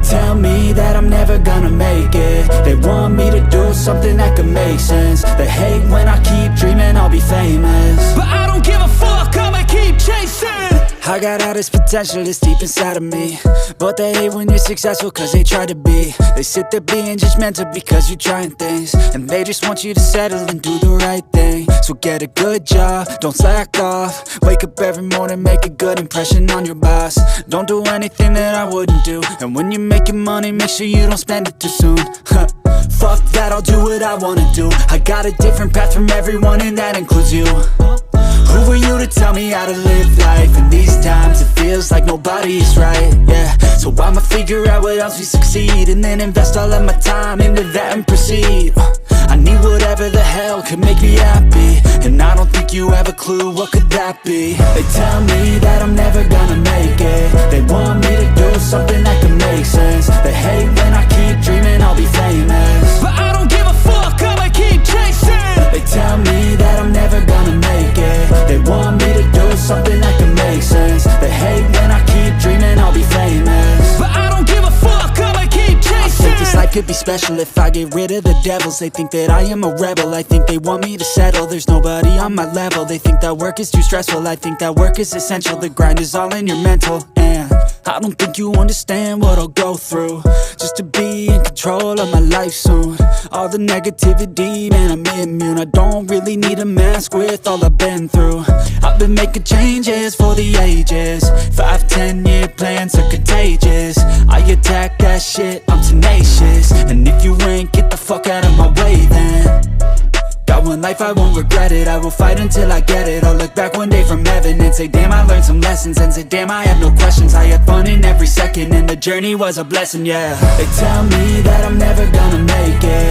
tell me that I'm never gonna make it. They want me to do something that could make sense. They hate when I keep dreaming I'll be famous, but I don't give a fuck, I'ma keep chasing. I got all this potential that's deep inside of me, but they hate when you're successful cause they try to be. They sit there being judgmental because you're trying things, and they just want you to settle and do the right thing. So get a good job, don't slack off. Wake up every morning, make a good impression on your boss. Don't do anything that I wouldn't do, and when you're making money, make sure you don't spend it too soon. Fuck that, I'll do what I wanna do. I got a different path from everyone, and that includes you. Who are you to tell me how to live life? In these times it feels like nobody is right, yeah. So I'ma figure out what else we succeed, and then invest all of my time into that and proceed. I need whatever the hell could make me happy, and I don't think you have a clue what could that be. They tell me that I'm never gonna make it. They want me to do something that can make sense. They hate when I keep dreaming I'll be famous, but I don't give a fuck, I'ma keep chasing. They tell me that I'm never gonna make it. They want me to do something that can make sense. They hate when I keep dreaming I'll be famous, but I don't give a fuck, I'ma keep chasing. I think this life could be special if I get rid of the devils. They think that I am a rebel, I think they want me to settle. There's nobody on my level, they think that work is too stressful. I think that work is essential, the grind is all in your mental. And I don't think you understand what I'll go through just to be in control of my life soon. All the negativity, man, I'm immune. I don't really need a mask with all I've been through. I've been making changes for the ages. 5-10 year plans are contagious. I attack that shit, I'm tenacious. And if you ain't, get the fuck out of my way then. Got one life, I won't regret it. I will fight until I get it. I'll look back one day from heaven and say damn, I learned some lessons. And say damn, I have no questions. I had fun in every second, and the journey was a blessing, yeah. They tell me that I'm never gonna make it.